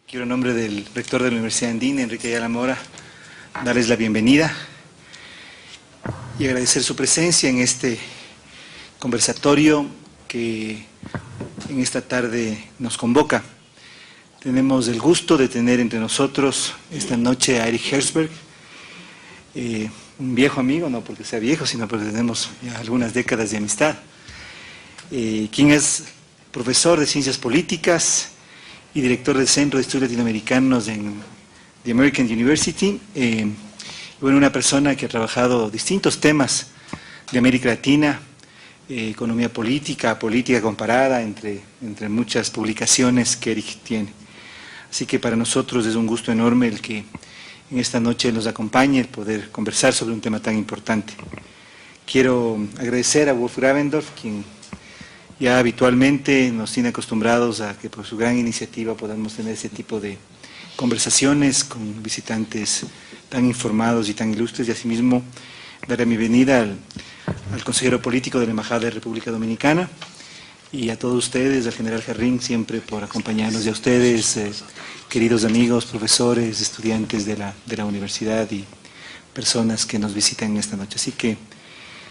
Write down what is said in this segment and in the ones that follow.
Quiero en nombre del rector de la Universidad Andina, Enrique Ayala Mora, darles la bienvenida y agradecer su presencia en este conversatorio que en esta tarde nos convoca. Tenemos el gusto de tener entre nosotros esta noche a Eric Herzberg, un viejo amigo, no porque sea viejo, sino porque tenemos ya algunas décadas de amistad, quien es profesor de Ciencias Políticas y director del Centro de Estudios Latinoamericanos en The American University. Bueno, una persona que ha trabajado distintos temas de América Latina, economía política, política comparada, entre muchas publicaciones que Eric tiene. Así que para nosotros es un gusto enorme el que en esta noche nos acompañe, el poder conversar sobre un tema tan importante. Quiero agradecer a Wolf Gravendorf, quien ya habitualmente nos tiene acostumbrados a que por su gran iniciativa podamos tener ese tipo de conversaciones con visitantes tan informados y tan ilustres, y asimismo daré mi bienvenida al consejero político de la Embajada de República Dominicana y a todos ustedes, al general Jarrín, siempre por acompañarnos, y a ustedes, queridos amigos, profesores, estudiantes de la universidad y personas que nos visitan esta noche. Así que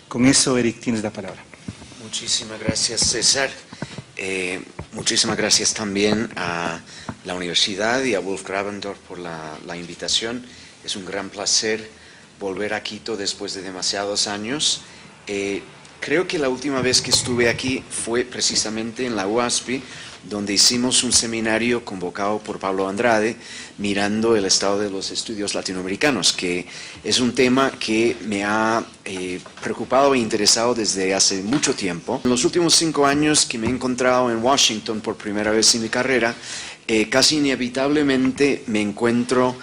con eso, Eric, tienes la palabra. Muchísimas gracias, César. Muchísimas gracias también a la universidad y a Wolf Gravendorf por la invitación. Es un gran placer volver a Quito después de demasiados años. Creo que la última vez que estuve aquí fue precisamente en la UASPI, donde hicimos un seminario convocado por Pablo Andrade, mirando el estado de los estudios latinoamericanos, que es un tema que me ha preocupado e interesado desde hace mucho tiempo. En los últimos 5 años que me he encontrado en Washington por primera vez en mi carrera, casi inevitablemente me encuentro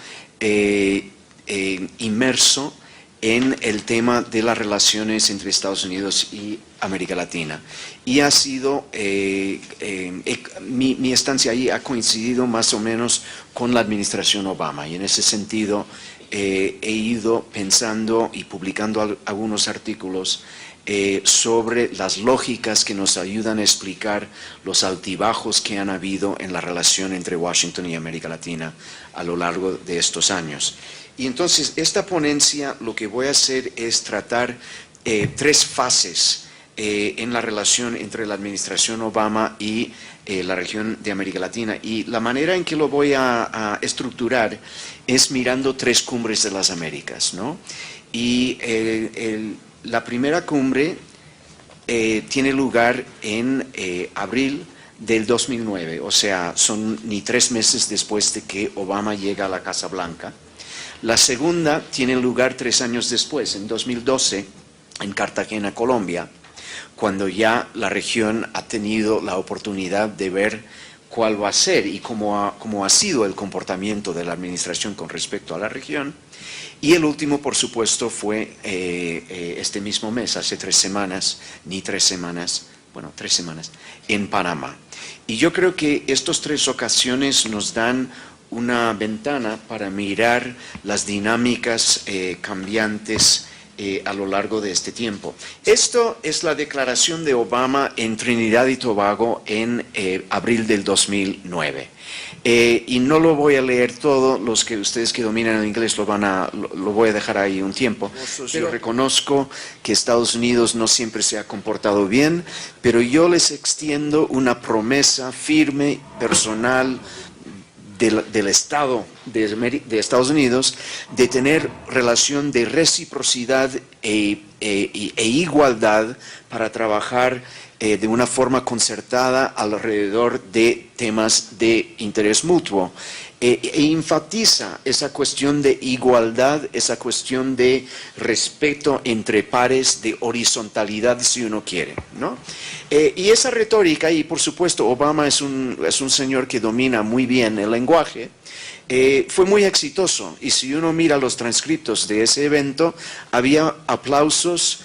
inmerso en el tema de las relaciones entre Estados Unidos y América Latina. Y ha sido, mi estancia ahí ha coincidido más o menos con la administración Obama, y en ese sentido he ido pensando y publicando algunos artículos sobre las lógicas que nos ayudan a explicar los altibajos que han habido en la relación entre Washington y América Latina a lo largo de estos años. Y entonces, esta ponencia lo que voy a hacer es tratar 3 fases en la relación entre la administración Obama y la región de América Latina. Y la manera en que lo voy a estructurar es mirando 3 cumbres de las Américas, ¿no? Y la primera cumbre tiene lugar en abril del 2009, o sea, son ni 3 meses después de que Obama llega a la Casa Blanca. La segunda tiene lugar 3 años después, en 2012, en Cartagena, Colombia, cuando ya la región ha tenido la oportunidad de ver cuál va a ser y cómo ha sido el comportamiento de la administración con respecto a la región. Y el último, por supuesto, fue este mismo mes, hace 3 semanas, ni 3 semanas, bueno, 3 semanas, en Panamá. Y yo creo que estas 3 ocasiones nos dan una ventana para mirar las dinámicas cambiantes a lo largo de este tiempo. Esto es la declaración de Obama en Trinidad y Tobago en abril del 2009. Y no lo voy a leer todo, los que ustedes que dominan el inglés lo voy a dejar ahí un tiempo, pero reconozco que Estados Unidos no siempre se ha comportado bien, pero yo les extiendo una promesa firme, personal, del Estado de Estados Unidos, de tener relación de reciprocidad e igualdad para trabajar de una forma concertada alrededor de temas de interés mutuo. E enfatiza esa cuestión de igualdad, esa cuestión de respeto entre pares, de horizontalidad, si uno quiere, ¿no? Y esa retórica, y por supuesto Obama es un señor que domina muy bien el lenguaje, fue muy exitoso, y si uno mira los transcriptos de ese evento, había aplausos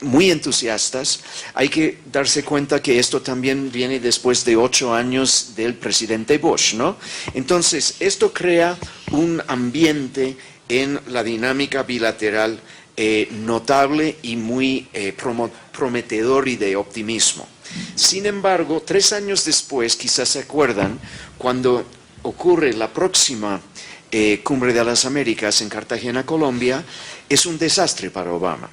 muy entusiastas. Hay que darse cuenta que esto también viene después de 8 años del presidente Bush, ¿no? Entonces, esto crea un ambiente en la dinámica bilateral notable y muy prometedor y de optimismo. Sin embargo, 3 años después, quizás se acuerdan, cuando ocurre la próxima Cumbre de las Américas en Cartagena, Colombia, es un desastre para Obama.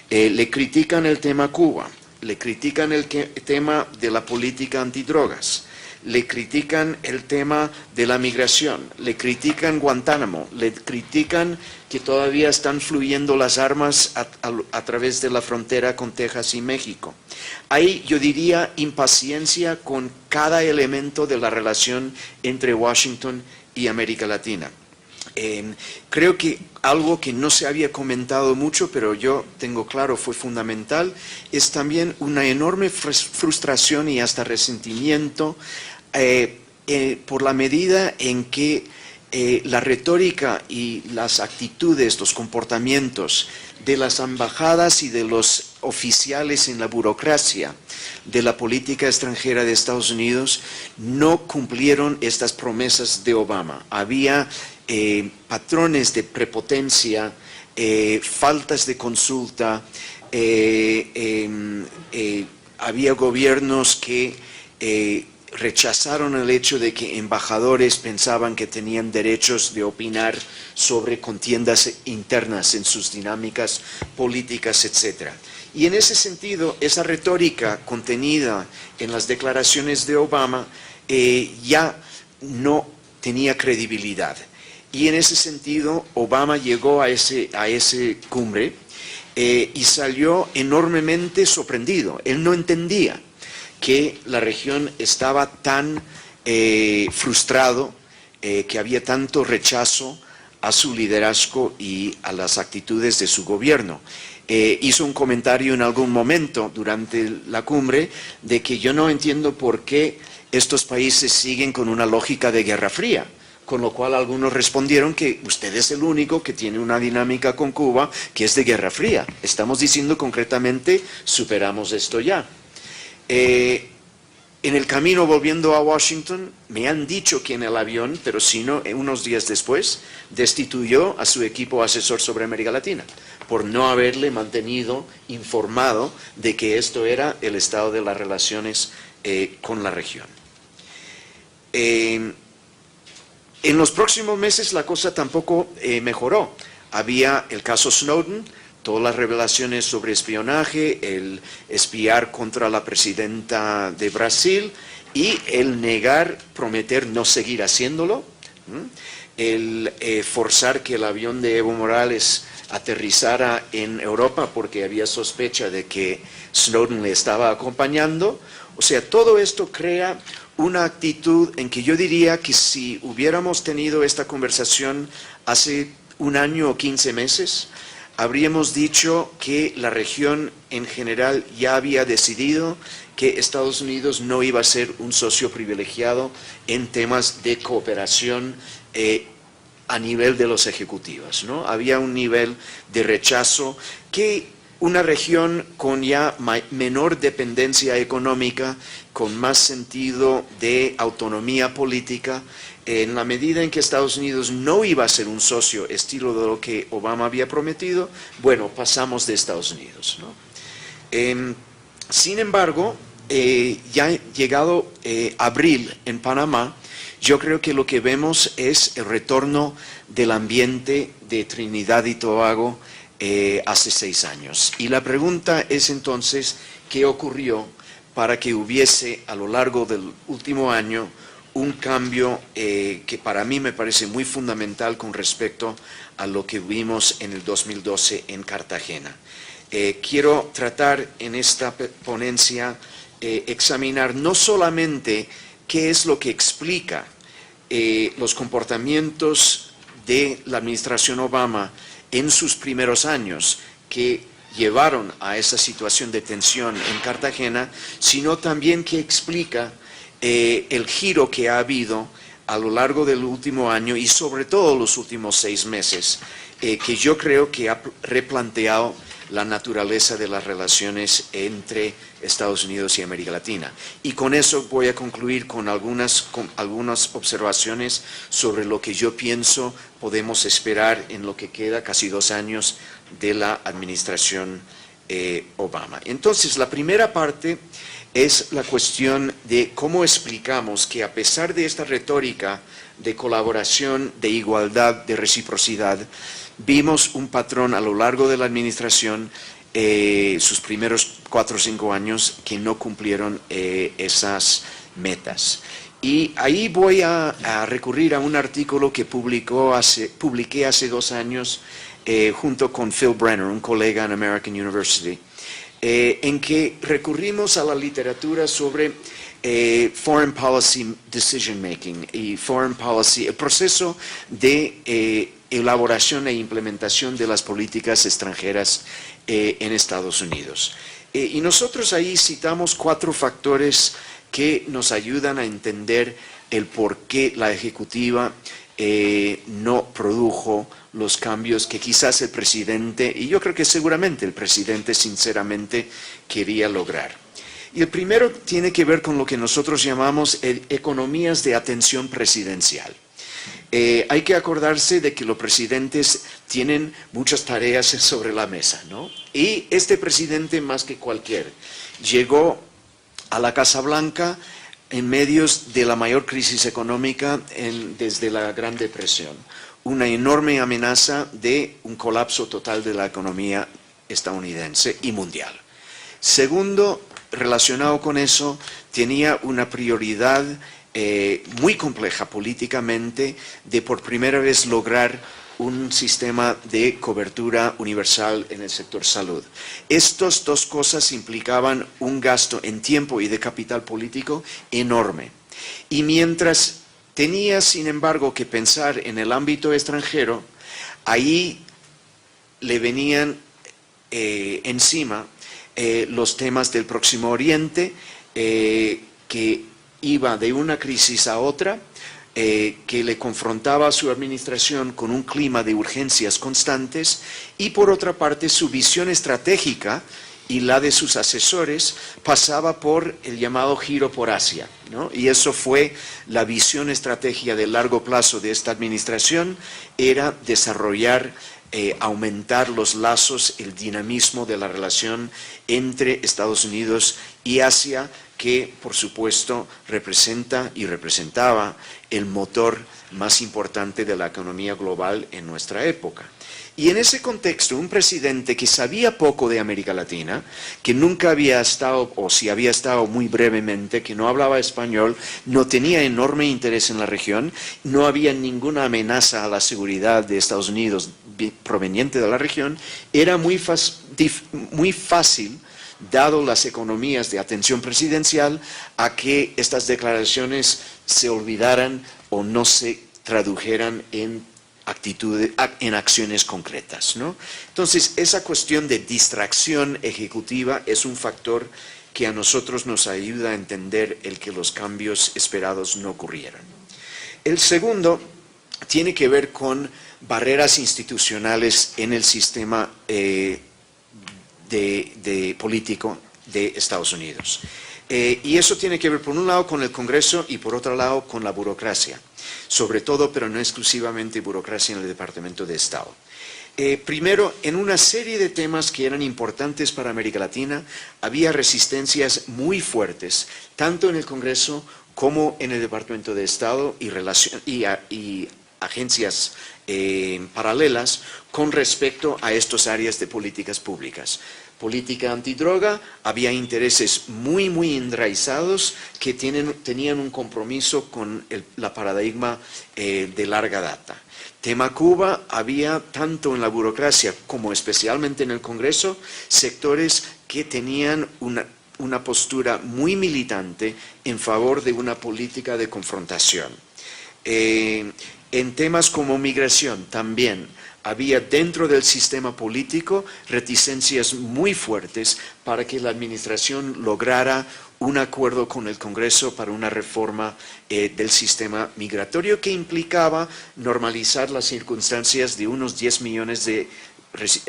Le critican el tema Cuba, le critican el tema de la política antidrogas, le critican el tema de la migración, le critican Guantánamo, le critican que todavía están fluyendo las armas a través de la frontera con Texas y México. Hay, yo diría, impaciencia con cada elemento de la relación entre Washington y América Latina. Creo que algo que no se había comentado mucho, pero yo tengo claro fue fundamental, es también una enorme frustración y hasta resentimiento por la medida en que la retórica y las actitudes, los comportamientos de las embajadas y de los oficiales en la burocracia de la política extranjera de Estados Unidos no cumplieron estas promesas de Obama. Había patrones de prepotencia, faltas de consulta, había gobiernos que rechazaron el hecho de que embajadores pensaban que tenían derechos de opinar sobre contiendas internas en sus dinámicas políticas, etc. Y en ese sentido, esa retórica contenida en las declaraciones de Obama ya no tenía credibilidad. Y en ese sentido, Obama llegó a ese cumbre y salió enormemente sorprendido. Él no entendía que la región estaba tan frustrado, que había tanto rechazo a su liderazgo y a las actitudes de su gobierno. Hizo un comentario en algún momento durante la cumbre de que yo no entiendo por qué estos países siguen con una lógica de Guerra Fría. Con lo cual algunos respondieron que usted es el único que tiene una dinámica con Cuba que es de Guerra Fría. Estamos diciendo concretamente, superamos esto ya. En el camino volviendo a Washington, me han dicho que en el avión, pero si no, unos días después, destituyó a su equipo asesor sobre América Latina por no haberle mantenido informado de que esto era el estado de las relaciones con la región. En los próximos meses la cosa tampoco mejoró. Había el caso Snowden, todas las revelaciones sobre espionaje, el espiar contra la presidenta de Brasil y el negar, prometer no seguir haciéndolo, el forzar que el avión de Evo Morales aterrizara en Europa porque había sospecha de que Snowden le estaba acompañando. O sea, todo esto crea una actitud en que yo diría que si hubiéramos tenido esta conversación hace un año o 15 meses, habríamos dicho que la región en general ya había decidido que Estados Unidos no iba a ser un socio privilegiado en temas de cooperación a nivel de los ejecutivos, ¿no? Había un nivel de rechazo que una región con ya menor dependencia económica, con más sentido de autonomía política, en la medida en que Estados Unidos no iba a ser un socio estilo de lo que Obama había prometido, bueno, pasamos de Estados Unidos, ¿no? Sin embargo, ya llegado abril en Panamá, yo creo que lo que vemos es el retorno del ambiente de Trinidad y Tobago hace 6 años. Y la pregunta es entonces, ¿qué ocurrió para que hubiese a lo largo del último año un cambio que para mí me parece muy fundamental con respecto a lo que vimos en el 2012 en Cartagena? Quiero tratar en esta ponencia examinar no solamente qué es lo que explica los comportamientos de la administración Obama en sus primeros años que llevaron a esa situación de tensión en Cartagena, sino también que explica el giro que ha habido a lo largo del último año y sobre todo los últimos 6 meses, que yo creo que ha replanteado la naturaleza de las relaciones entre Estados Unidos y América Latina. Y con eso voy a concluir con algunas observaciones sobre lo que yo pienso podemos esperar en lo que queda casi 2 años de la administración Obama. Entonces, la primera parte es la cuestión de cómo explicamos que a pesar de esta retórica de colaboración, de igualdad, de reciprocidad, vimos un patrón a lo largo de la administración, sus primeros 4 o 5 años, que no cumplieron esas metas. Y ahí voy a recurrir a un artículo que publiqué hace 2 años junto con Phil Brenner, un colega en American University, en que recurrimos a la literatura sobre foreign policy decision making y foreign policy, el proceso de elaboración e implementación de las políticas extranjeras en Estados Unidos. Y nosotros ahí citamos 4 factores que nos ayudan a entender el por qué la ejecutiva no produjo los cambios que quizás el presidente, y yo creo que seguramente el presidente sinceramente quería lograr. Y el primero tiene que ver con lo que nosotros llamamos economías de atención presidencial. Hay que acordarse de que los presidentes tienen muchas tareas sobre la mesa, ¿no? Y este presidente, más que cualquier, llegó a la Casa Blanca en medio de la mayor crisis económica desde la Gran Depresión. Una enorme amenaza de un colapso total de la economía estadounidense y mundial. Segundo, relacionado con eso, tenía una prioridad muy compleja políticamente de por primera vez lograr un sistema de cobertura universal en el sector salud. Estas 2 cosas implicaban un gasto en tiempo y de capital político enorme. Y mientras tenía, sin embargo, que pensar en el ámbito extranjero, ahí le venían encima los temas del Próximo Oriente, que iba de una crisis a otra, que le confrontaba a su administración con un clima de urgencias constantes, y por otra parte su visión estratégica y la de sus asesores pasaba por el llamado giro por Asia, ¿no? Y eso fue la visión estratégica de largo plazo de esta administración, era desarrollar, aumentar los lazos, el dinamismo de la relación entre Estados Unidos y Asia, que por supuesto representa y representaba el motor más importante de la economía global en nuestra época. Y en ese contexto, un presidente que sabía poco de América Latina, que nunca había estado, o si había estado muy brevemente, que no hablaba español, no tenía enorme interés en la región, no había ninguna amenaza a la seguridad de Estados Unidos proveniente de la región, era muy fácil, dado las economías de atención presidencial, a que estas declaraciones se olvidaran o no se tradujeran en acciones concretas, ¿no? Entonces, esa cuestión de distracción ejecutiva es un factor que a nosotros nos ayuda a entender el que los cambios esperados no ocurrieran. El segundo tiene que ver con barreras institucionales en el sistema político de Estados Unidos. Y eso tiene que ver por un lado con el Congreso y por otro lado con la burocracia, sobre todo, pero no exclusivamente, burocracia en el Departamento de Estado. Primero, en una serie de temas que eran importantes para América Latina, había resistencias muy fuertes, tanto en el Congreso como en el Departamento de Estado y agencias paralelas con respecto a estas áreas de políticas públicas. Política antidroga, había intereses muy enraizados que tenían un compromiso con la paradigma de larga data. Tema Cuba, había tanto en la burocracia como especialmente en el Congreso sectores que tenían una postura muy militante en favor de una política de confrontación. En temas como migración también había dentro del sistema político reticencias muy fuertes para que la administración lograra un acuerdo con el Congreso para una reforma del sistema migratorio que implicaba normalizar las circunstancias de unos 10 millones de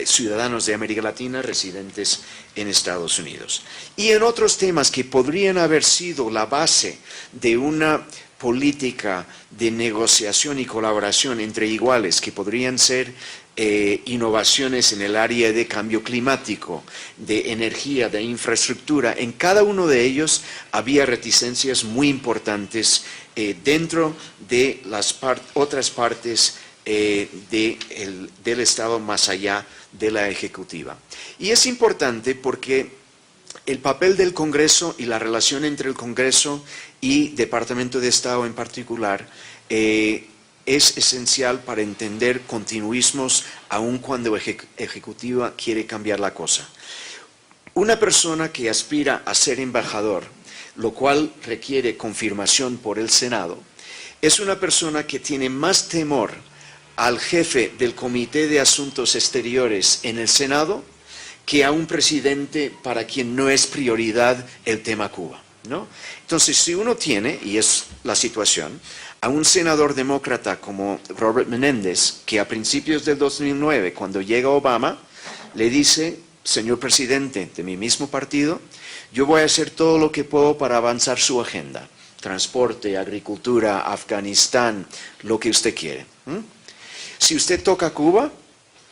ciudadanos de América Latina residentes en Estados Unidos. Y en otros temas que podrían haber sido la base de una política de negociación y colaboración entre iguales, que podrían ser innovaciones en el área de cambio climático, de energía, de infraestructura. En cada uno de ellos había reticencias muy importantes dentro de las otras partes del Estado más allá de la ejecutiva. Y es importante porque el papel del Congreso y la relación entre el Congreso y Departamento de Estado en particular es esencial para entender continuismos aun cuando ejecutiva quiere cambiar la cosa. Una persona que aspira a ser embajador, lo cual requiere confirmación por el Senado, es una persona que tiene más temor al jefe del Comité de Asuntos Exteriores en el Senado que a un presidente para quien no es prioridad el tema Cuba, ¿no? Entonces, si uno tiene, y es la situación, a un senador demócrata como Robert Menéndez, que a principios del 2009, cuando llega Obama, le dice: señor presidente de mi mismo partido, yo voy a hacer todo lo que puedo para avanzar su agenda, transporte, agricultura, Afganistán, lo que usted quiere. Si usted toca Cuba,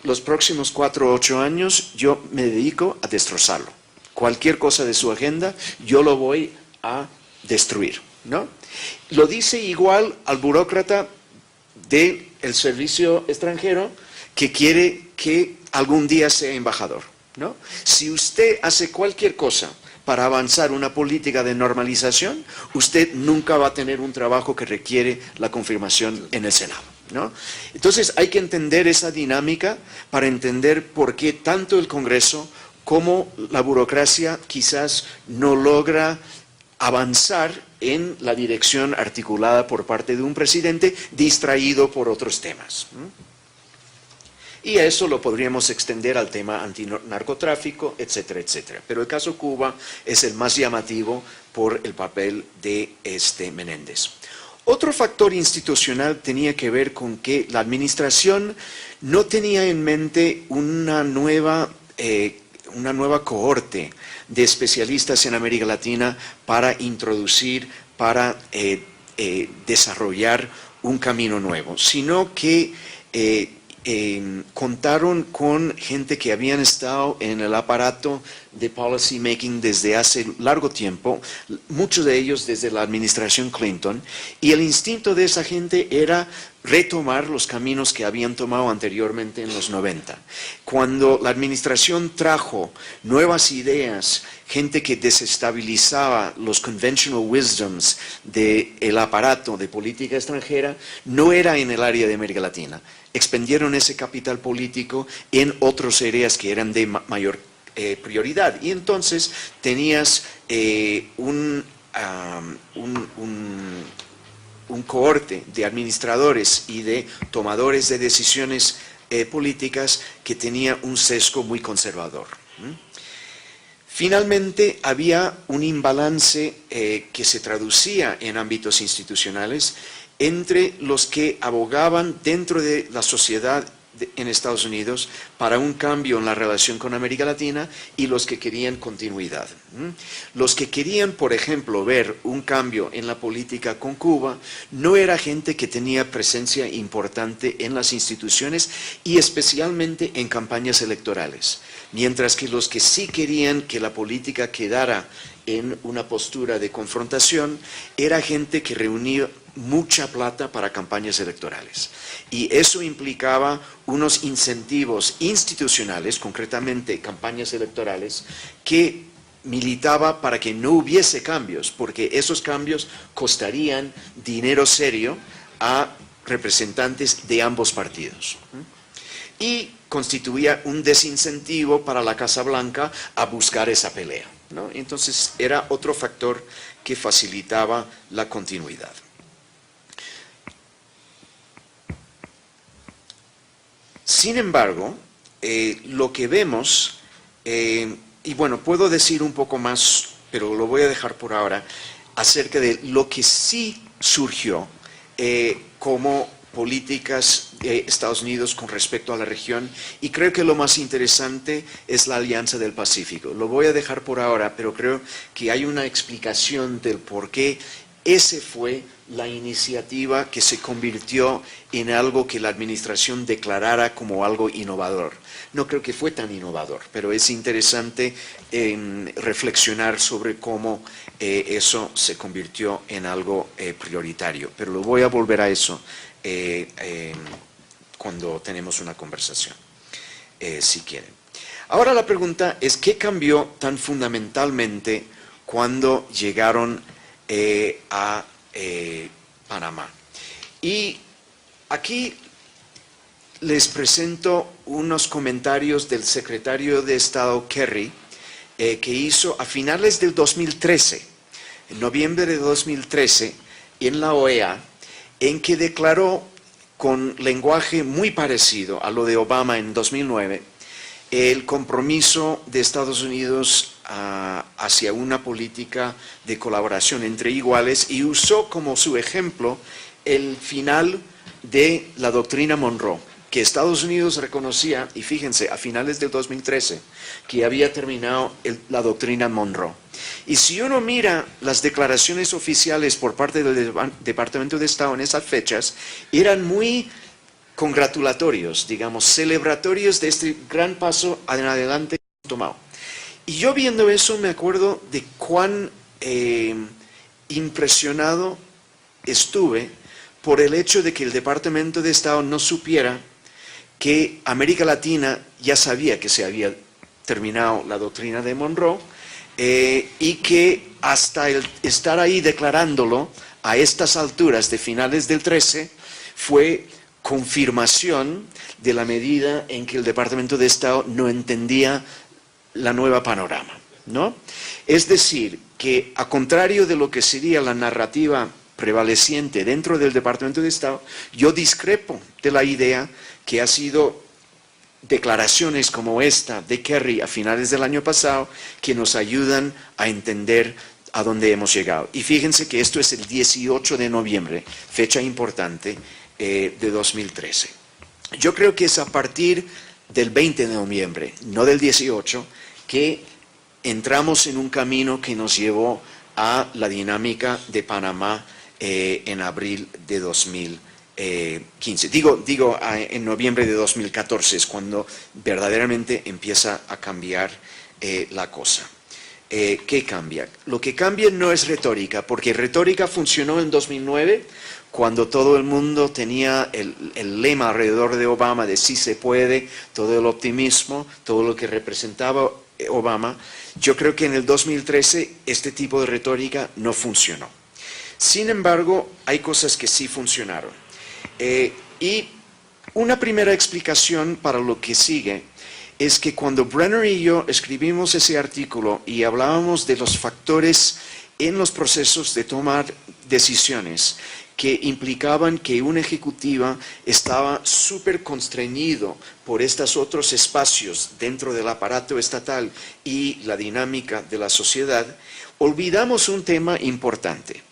los próximos 4 o 8 años yo me dedico a destrozarlo. Cualquier cosa de su agenda, yo lo voy a destruir, ¿no? Lo dice igual al burócrata del servicio extranjero que quiere que algún día sea embajador, ¿no? Si usted hace cualquier cosa para avanzar una política de normalización, usted nunca va a tener un trabajo que requiere la confirmación en el Senado, ¿no? Entonces hay que entender esa dinámica para entender por qué tanto el Congreso como la burocracia quizás no logra avanzar en la dirección articulada por parte de un presidente distraído por otros temas. Y eso lo podríamos extender al tema antinarcotráfico, etcétera, etcétera. Pero el caso Cuba es el más llamativo por el papel de Menéndez. Otro factor institucional tenía que ver con que la administración no tenía en mente una nueva cohorte de especialistas en América Latina para introducir, para desarrollar un camino nuevo, sino que contaron con gente que habían estado en el aparato de policy making desde hace largo tiempo, muchos de ellos desde la administración Clinton, y el instinto de esa gente era retomar los caminos que habían tomado anteriormente en los 90. Cuando la administración trajo nuevas ideas, gente que desestabilizaba los conventional wisdoms del aparato de política extranjera, no era en el área de América Latina. Expendieron ese capital político en otras áreas que eran de mayor prioridad. Y entonces tenías un cohorte de administradores y de tomadores de decisiones políticas que tenía un sesgo muy conservador. Finalmente, había un imbalance que se traducía en ámbitos institucionales entre los que abogaban dentro de la sociedad en Estados Unidos para un cambio en la relación con América Latina y los que querían continuidad. Los que querían, por ejemplo, ver un cambio en la política con Cuba no era gente que tenía presencia importante en las instituciones y especialmente en campañas electorales, mientras que los que sí querían que la política quedara en una postura de confrontación era gente que reunía mucha plata para campañas electorales. Y eso implicaba unos incentivos institucionales, concretamente campañas electorales, que militaba para que no hubiese cambios, porque esos cambios costarían dinero serio a representantes de ambos partidos. Y constituía un desincentivo para la Casa Blanca a buscar esa pelea, ¿no? Entonces era otro factor que facilitaba la continuidad. Sin embargo, lo que vemos, y bueno, puedo decir un poco más, pero lo voy a dejar por ahora, acerca de lo que sí surgió como políticas de Estados Unidos con respecto a la región, y creo que lo más interesante es la Alianza del Pacífico. Lo voy a dejar por ahora, pero creo que hay una explicación del por qué ese fue la iniciativa que se convirtió en algo que la administración declarara como algo innovador. No creo que fue tan innovador, pero es interesante reflexionar sobre cómo eso se convirtió en algo prioritario. Pero lo voy a volver a eso cuando tenemos una conversación, si quieren. Ahora la pregunta es, ¿qué cambió tan fundamentalmente cuando llegaron a Panamá? Y aquí les presento unos comentarios del secretario de Estado Kerry que hizo a finales del 2013, en noviembre de 2013, en la OEA, en que declaró con lenguaje muy parecido a lo de Obama en 2009, el compromiso de Estados Unidos hacia una política de colaboración entre iguales, y usó como su ejemplo el final de la doctrina Monroe, que Estados Unidos reconocía, y fíjense, a finales del 2013, que había terminado la doctrina Monroe. Y si uno mira las declaraciones oficiales por parte del Departamento de Estado en esas fechas, eran muy congratulatorios, digamos, celebratorios de este gran paso en adelante tomado. Y yo viendo eso me acuerdo de cuán impresionado estuve por el hecho de que el Departamento de Estado no supiera que América Latina ya sabía que se había terminado la doctrina de Monroe y que hasta el estar ahí declarándolo a estas alturas de finales del 13 fue confirmación de la medida en que el Departamento de Estado no entendía la nueva panorama, ¿no? Es decir, que a contrario de lo que sería la narrativa prevaleciente dentro del Departamento de Estado, yo discrepo de la idea que ha sido declaraciones como esta de Kerry a finales del año pasado que nos ayudan a entender a dónde hemos llegado. Y fíjense que esto es el 18 de noviembre, fecha importante de 2013. Yo creo que es a partir del 20 de noviembre, no del 18, que entramos en un camino que nos llevó a la dinámica de Panamá en abril de 2015. Digo en noviembre de 2014 es cuando verdaderamente empieza a cambiar la cosa. ¿Qué cambia? Lo que cambia no es retórica, porque retórica funcionó en 2009, cuando todo el mundo tenía el lema alrededor de Obama de sí se puede, todo el optimismo, todo lo que representaba Obama. Yo creo que en el 2013 este tipo de retórica no funcionó. Sin embargo, hay cosas que sí funcionaron. Y una primera explicación para lo que sigue es que cuando Brenner y yo escribimos ese artículo y hablábamos de los factores en los procesos de tomar decisiones que implicaban que una ejecutiva estaba súper constreñido por estos otros espacios dentro del aparato estatal y la dinámica de la sociedad, olvidamos un tema importante.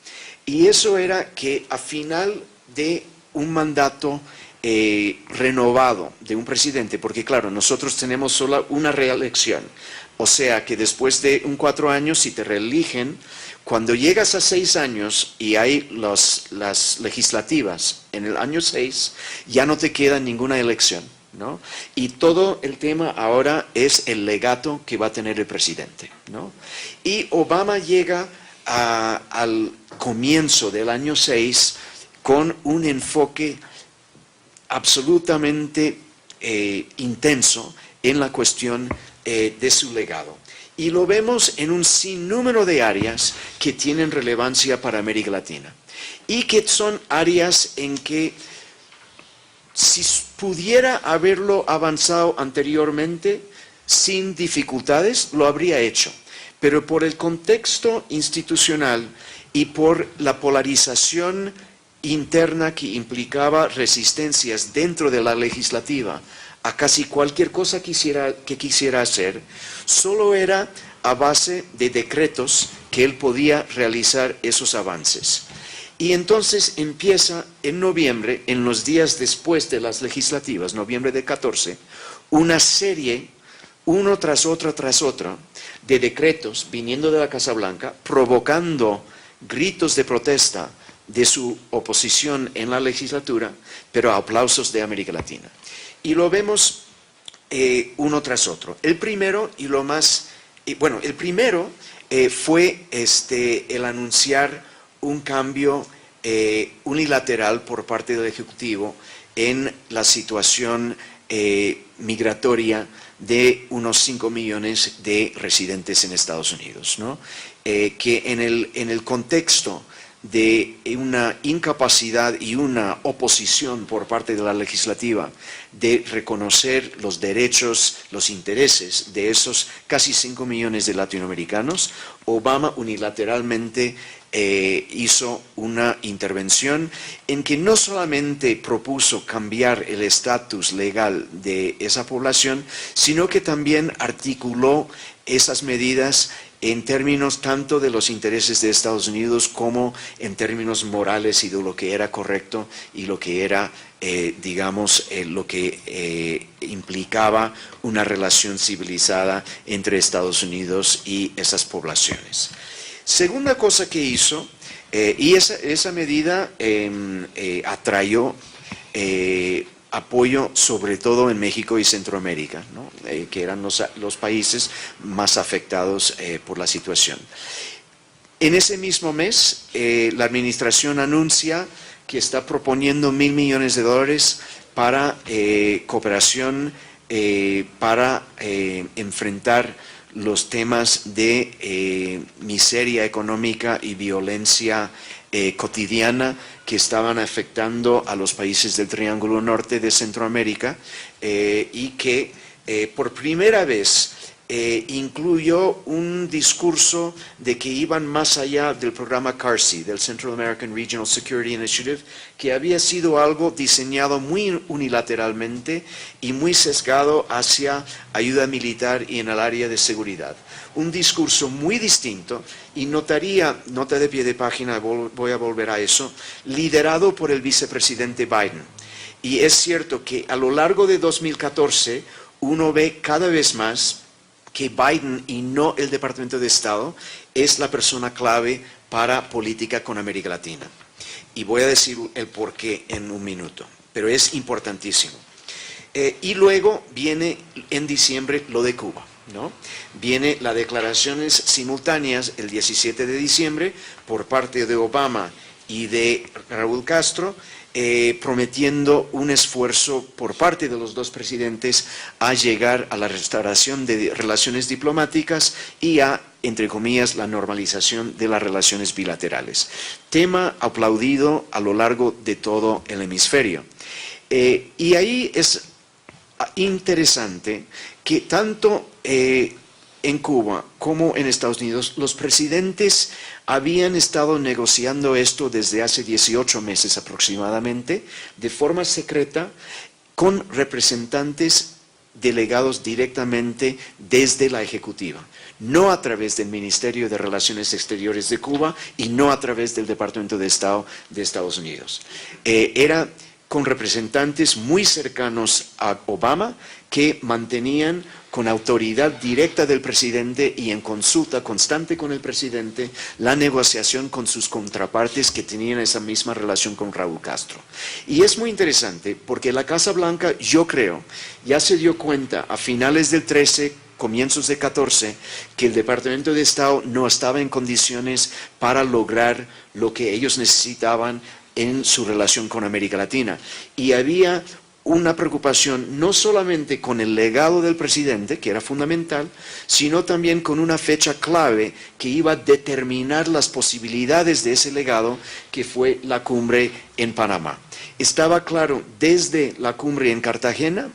Y eso era que a final de un mandato renovado de un presidente, porque claro, nosotros tenemos solo una reelección, o sea que después de 4 años, si te reeligen, cuando llegas a 6 años y hay las legislativas en el año 6, ya no te queda ninguna elección, ¿no? Y todo el tema ahora es el legato que va a tener el presidente, ¿no? Y Obama llega al comienzo del año 6 con un enfoque absolutamente intenso en la cuestión de su legado. Y lo vemos en un sinnúmero de áreas que tienen relevancia para América Latina. Y que son áreas en que si pudiera haberlo avanzado anteriormente sin dificultades, lo habría hecho. Pero por el contexto institucional y por la polarización interna que implicaba resistencias dentro de la legislativa a casi cualquier cosa que quisiera hacer, solo era a base de decretos que él podía realizar esos avances. Y entonces empieza en noviembre, en los días después de las legislativas, noviembre de 14, una serie, uno tras otro, de decretos viniendo de la Casa Blanca, provocando gritos de protesta de su oposición en la legislatura, pero aplausos de América Latina. Y lo vemos uno tras otro. El primero y lo más, el primero fue el anunciar un cambio unilateral por parte del Ejecutivo en la situación migratoria de unos 5 millones de residentes en Estados Unidos, ¿no? Que en el contexto de una incapacidad y una oposición por parte de la legislativa de reconocer los derechos, los intereses de esos casi 5 millones de latinoamericanos, Obama unilateralmente hizo una intervención en que no solamente propuso cambiar el estatus legal de esa población, sino que también articuló esas medidas en términos tanto de los intereses de Estados Unidos como en términos morales y de lo que era correcto y lo que era, lo que implicaba una relación civilizada entre Estados Unidos y esas poblaciones. Segunda cosa que hizo, y esa medida atrayó apoyo sobre todo en México y Centroamérica, ¿no? Que eran los países más afectados por la situación. En ese mismo mes, la administración anuncia que está proponiendo $1.000 millones para cooperación para enfrentar los temas de miseria económica y violencia cotidiana que estaban afectando a los países del Triángulo Norte de Centroamérica y que por primera vez incluyó un discurso de que iban más allá del programa CARSI, del Central American Regional Security Initiative, que había sido algo diseñado muy unilateralmente y muy sesgado hacia ayuda militar y en el área de seguridad. Un discurso muy distinto, y nota de pie de página, voy a volver a eso, liderado por el vicepresidente Biden. Y es cierto que a lo largo de 2014 uno ve cada vez más que Biden y no el Departamento de Estado es la persona clave para política con América Latina. Y voy a decir el porqué en un minuto, pero es importantísimo. Y luego viene en diciembre lo de Cuba, ¿no? Viene las declaraciones simultáneas el 17 de diciembre por parte de Obama y de Raúl Castro, prometiendo un esfuerzo por parte de los dos presidentes a llegar a la restauración de relaciones diplomáticas y a, entre comillas, la normalización de las relaciones bilaterales. Tema aplaudido a lo largo de todo el hemisferio. Y ahí es interesante que tanto en Cuba como en Estados Unidos los presidentes habían estado negociando esto desde hace 18 meses aproximadamente, de forma secreta, con representantes delegados directamente desde la Ejecutiva, no a través del Ministerio de Relaciones Exteriores de Cuba y no a través del Departamento de Estado de Estados Unidos. Era con representantes muy cercanos a Obama que mantenían con autoridad directa del presidente y en consulta constante con el presidente la negociación con sus contrapartes que tenían esa misma relación con Raúl Castro. Y es muy interesante porque la Casa Blanca, yo creo, ya se dio cuenta a finales del 13, comienzos de 14, que el Departamento de Estado no estaba en condiciones para lograr lo que ellos necesitaban en su relación con América Latina. Y había una preocupación no solamente con el legado del presidente, que era fundamental, sino también con una fecha clave que iba a determinar las posibilidades de ese legado, que fue la cumbre en Panamá. Estaba claro desde la cumbre en Cartagena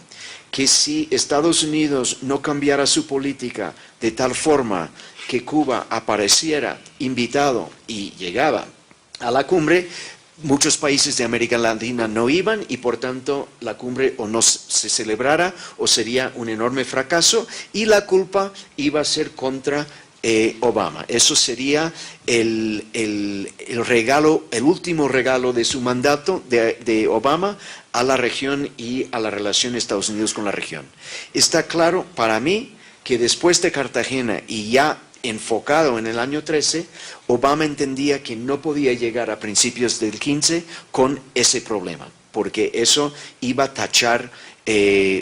que si Estados Unidos no cambiara su política de tal forma que Cuba apareciera invitado y llegaba a la cumbre, muchos países de América Latina no iban y por tanto la cumbre o no se celebrara o sería un enorme fracaso y la culpa iba a ser contra Obama. Eso sería el regalo, el último regalo de su mandato de Obama a la región y a la relación de Estados Unidos con la región. Está claro para mí que después de Cartagena y ya enfocado en el año 13, Obama entendía que no podía llegar a principios del 15 con ese problema, porque eso iba a tachar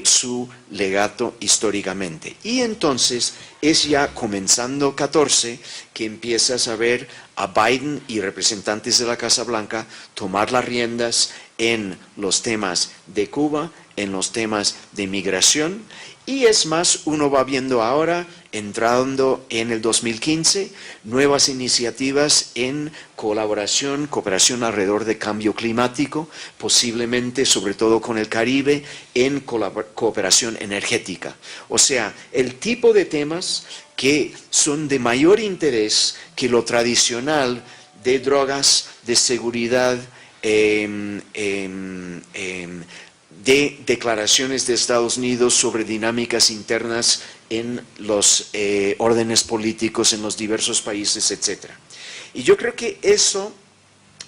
su legato históricamente. Y entonces es ya comenzando 14 que empiezas a ver a Biden y representantes de la Casa Blanca tomar las riendas en los temas de Cuba, en los temas de migración, y es más, uno va viendo ahora, entrando en el 2015, nuevas iniciativas en cooperación alrededor de cambio climático, posiblemente, sobre todo con el Caribe, en cooperación energética. O sea, el tipo de temas que son de mayor interés que lo tradicional de drogas, de seguridad, de declaraciones de Estados Unidos sobre dinámicas internas en los órdenes políticos en los diversos países, etc. Y yo creo que eso,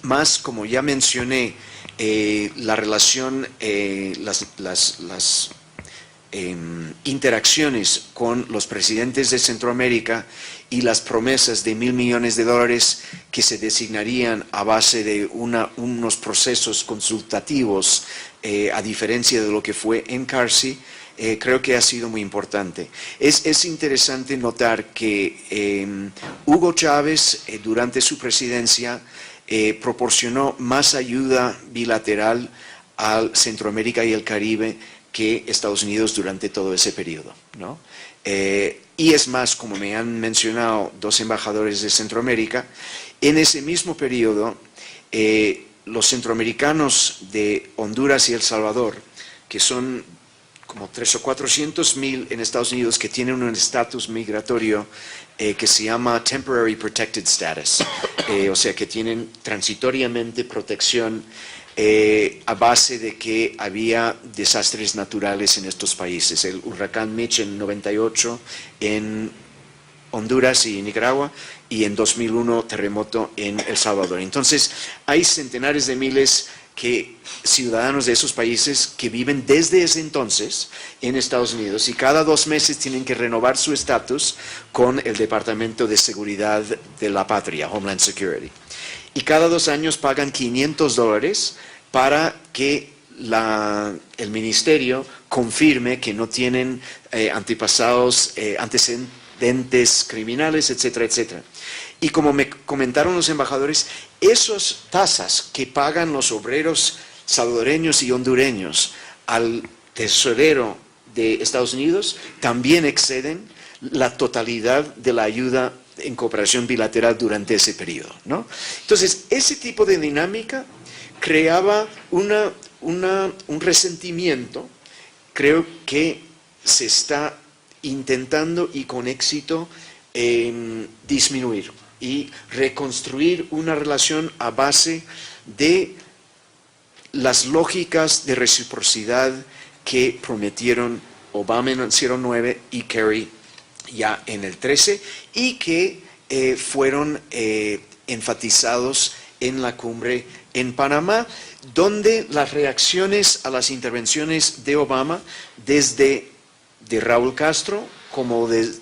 más como ya mencioné, la relación, las interacciones con los presidentes de Centroamérica y las promesas de $1.000 millones que se designarían a base de unos procesos consultativos, a diferencia de lo que fue en Carsi, creo que ha sido muy importante. Es interesante notar que Hugo Chávez, durante su presidencia, proporcionó más ayuda bilateral a Centroamérica y el Caribe que Estados Unidos durante todo ese periodo, ¿no? Y es más, como me han mencionado dos embajadores de Centroamérica, en ese mismo periodo, los centroamericanos de Honduras y El Salvador, que son como 300,000 o 400,000 en Estados Unidos, que tienen un estatus migratorio que se llama Temporary Protected Status, o sea que tienen transitoriamente protección a base de que había desastres naturales en estos países. El huracán Mitch en 98 en Honduras y Nicaragua, y en 2001 terremoto en El Salvador. Entonces hay centenares de miles ciudadanos de esos países que viven desde ese entonces en Estados Unidos, y cada 2 meses tienen que renovar su estatus con el Departamento de Seguridad de la Patria, Homeland Security. Y cada 2 años pagan $500 para que el ministerio confirme que no tienen antecedentes criminales, etcétera, etcétera. Y como me comentaron los embajadores, esas tasas que pagan los obreros salvadoreños y hondureños al tesorero de Estados Unidos también exceden la totalidad de la ayuda en cooperación bilateral durante ese periodo, ¿no? Entonces, ese tipo de dinámica creaba un resentimiento, creo que se está intentando y con éxito disminuir y reconstruir una relación a base de las lógicas de reciprocidad que prometieron Obama en el 09 y Kerry ya en el 13, y que fueron enfatizados en la cumbre en Panamá, donde las reacciones a las intervenciones de Obama, desde de Raúl Castro como de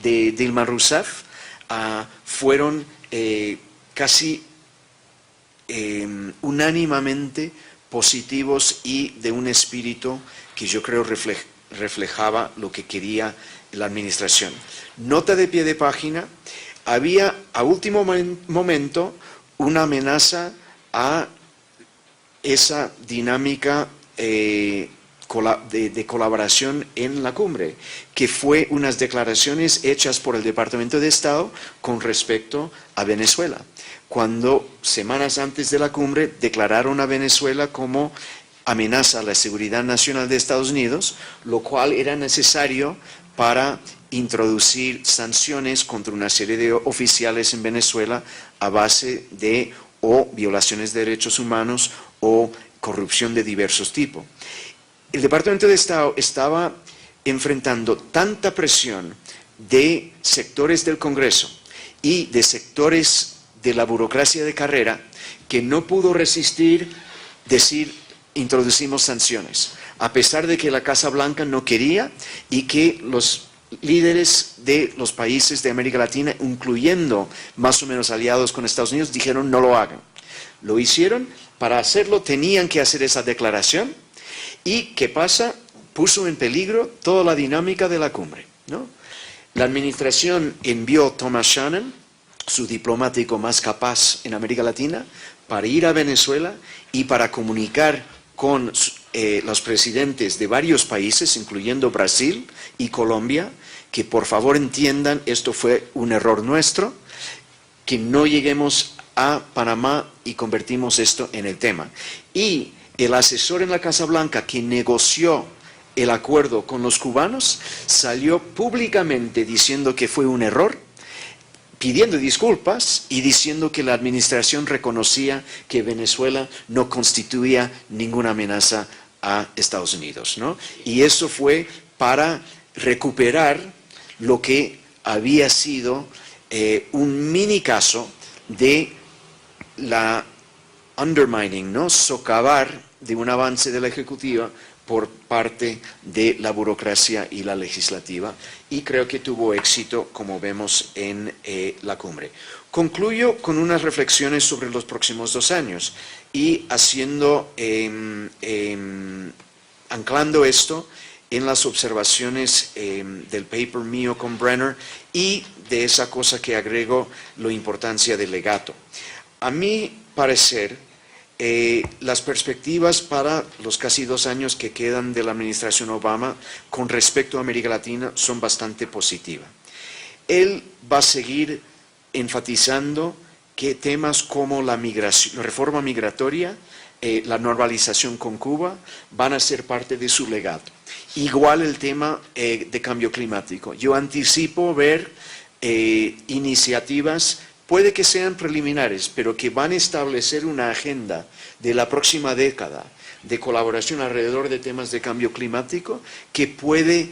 Dilma Rousseff, fueron casi unánimemente positivos y de un espíritu que yo creo reflejaba lo que quería la administración. Nota de pie de página: había a último momento una amenaza a esa dinámica de colaboración en la cumbre, que fue unas declaraciones hechas por el Departamento de Estado con respecto a Venezuela, cuando semanas antes de la cumbre declararon a Venezuela como amenaza a la seguridad nacional de Estados Unidos, lo cual era necesario para introducir sanciones contra una serie de oficiales en Venezuela a base de o violaciones de derechos humanos o corrupción de diversos tipos. El Departamento de Estado estaba enfrentando tanta presión de sectores del Congreso y de sectores de la burocracia de carrera que no pudo resistir decir: introducimos sanciones, a pesar de que la Casa Blanca no quería y que líderes de los países de América Latina, incluyendo más o menos aliados con Estados Unidos, dijeron no lo hagan. Lo hicieron, para hacerlo tenían que hacer esa declaración y ¿qué pasa? Puso en peligro toda la dinámica de la cumbre, ¿no? La administración envió a Thomas Shannon, su diplomático más capaz en América Latina, para ir a Venezuela y para comunicar con los presidentes de varios países, incluyendo Brasil y Colombia, que por favor entiendan, esto fue un error nuestro, que no lleguemos a Panamá y convertimos esto en el tema. Y el asesor en la Casa Blanca que negoció el acuerdo con los cubanos salió públicamente diciendo que fue un error, pidiendo disculpas y diciendo que la administración reconocía que Venezuela no constituía ninguna amenaza a Estados Unidos, ¿no? Y eso fue para recuperar lo que había sido un mini caso de la undermining, ¿no? Socavar de un avance de la ejecutiva por parte de la burocracia y la legislativa, y creo que tuvo éxito, como vemos en la cumbre. Concluyo con unas reflexiones sobre los próximos 2 años y anclando esto en las observaciones del paper mío con Brenner y de esa cosa que agrego, la importancia del legato. A mi parecer, las perspectivas para los casi 2 años que quedan de la administración Obama con respecto a América Latina son bastante positivas. Él va a seguir enfatizando que temas como la migración, la reforma migratoria, la normalización con Cuba, van a ser parte de su legado. Igual el tema de cambio climático. Yo anticipo ver iniciativas, puede que sean preliminares, pero que van a establecer una agenda de la próxima década de colaboración alrededor de temas de cambio climático que puede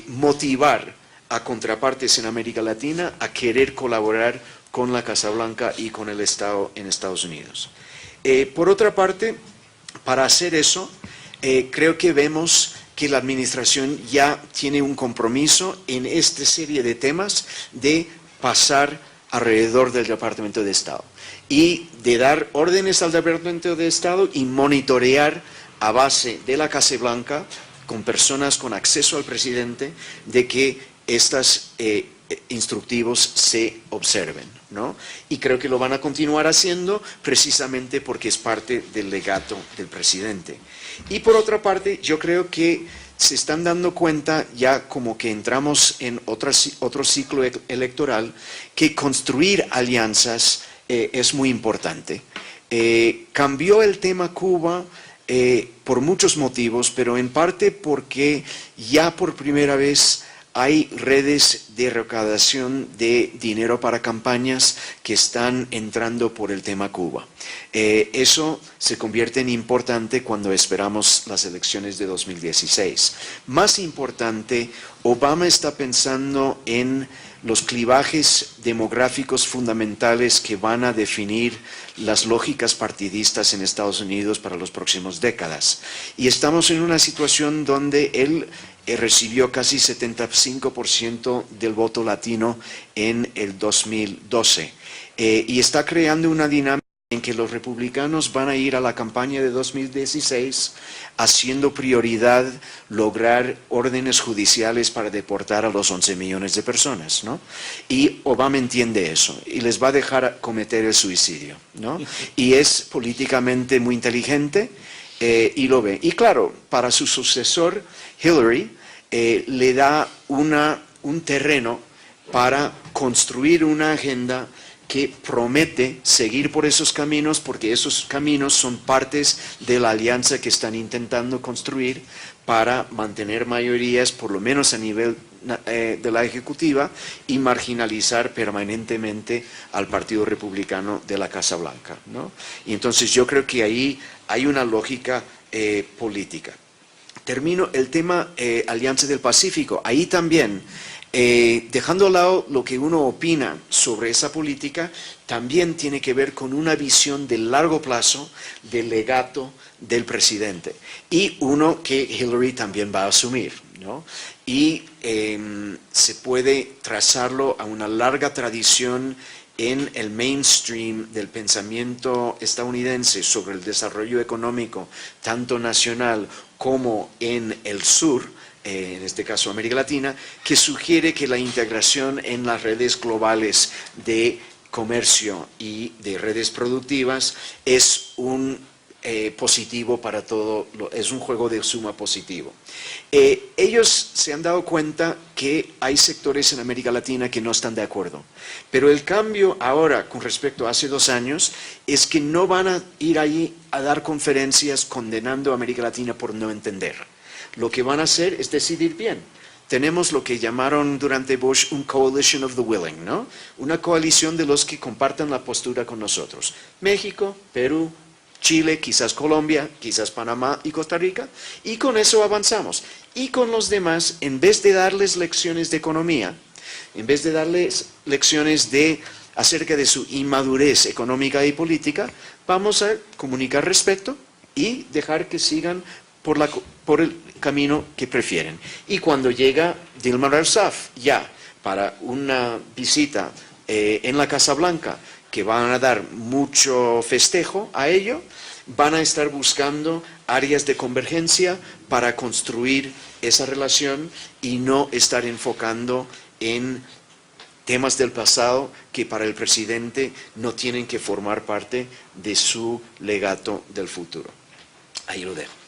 motivar a contrapartes en América Latina a querer colaborar con la Casa Blanca y con el Estado en Estados Unidos. Por otra parte, para hacer eso, creo que vemos que la administración ya tiene un compromiso en esta serie de temas de pasar alrededor del Departamento de Estado y de dar órdenes al Departamento de Estado y monitorear a base de la Casa Blanca con personas con acceso al presidente de que estos instructivos se observen, ¿no? Y creo que lo van a continuar haciendo precisamente porque es parte del legato del presidente. Y por otra parte, yo creo que se están dando cuenta ya como que entramos en otro ciclo electoral que construir alianzas es muy importante. Cambió el tema Cuba por muchos motivos, pero en parte porque ya por primera vez hay redes de recaudación de dinero para campañas que están entrando por el tema Cuba. Eso se convierte en importante cuando esperamos las elecciones de 2016. Más importante, Obama está pensando en los clivajes demográficos fundamentales que van a definir las lógicas partidistas en Estados Unidos para las próximas décadas. Y estamos en una situación donde él recibió casi 75% del voto latino en el 2012 y está creando una dinámica en que los republicanos van a ir a la campaña de 2016 haciendo prioridad lograr órdenes judiciales para deportar a los 11 millones de personas, ¿no? Y Obama entiende eso y les va a dejar cometer el suicidio, ¿no? Y es políticamente muy inteligente y lo ve. Y claro, para su sucesor, Hillary, le da un terreno para construir una agenda que promete seguir por esos caminos, porque esos caminos son partes de la alianza que están intentando construir para mantener mayorías, por lo menos a nivel de la ejecutiva, y marginalizar permanentemente al Partido Republicano de la Casa Blanca, ¿no? Y entonces yo creo que ahí hay una lógica política. Termino el tema Alianza del Pacífico. Ahí también, dejando a lado lo que uno opina sobre esa política, también tiene que ver con una visión de largo plazo del legato del presidente y uno que Hillary también va a asumir. ¿no? Y se puede trazarlo a una larga tradición en el mainstream del pensamiento estadounidense sobre el desarrollo económico, tanto nacional como en el sur, en este caso América Latina, que sugiere que la integración en las redes globales de comercio y de redes productivas es un positivo para todo, es un juego de suma positivo. Ellos se han dado cuenta que hay sectores en América Latina que no están de acuerdo, pero el cambio ahora con respecto a hace 2 años es que no van a ir ahí a dar conferencias condenando a América Latina por no entender. Lo que van a hacer es decidir bien. Tenemos lo que llamaron durante Bush un coalition of the willing, ¿no? Una coalición de los que compartan la postura con nosotros. México, Perú, Chile, quizás Colombia, quizás Panamá y Costa Rica, y con eso avanzamos. Y con los demás, en vez de darles lecciones de economía, en vez de darles lecciones acerca de su inmadurez económica y política, vamos a comunicar respeto y dejar que sigan por el camino que prefieren. Y cuando llega Dilma Rousseff ya para una visita en la Casa Blanca, que van a dar mucho festejo a ello, van a estar buscando áreas de convergencia para construir esa relación y no estar enfocando en temas del pasado que para el presidente no tienen que formar parte de su legato del futuro. Ahí lo dejo.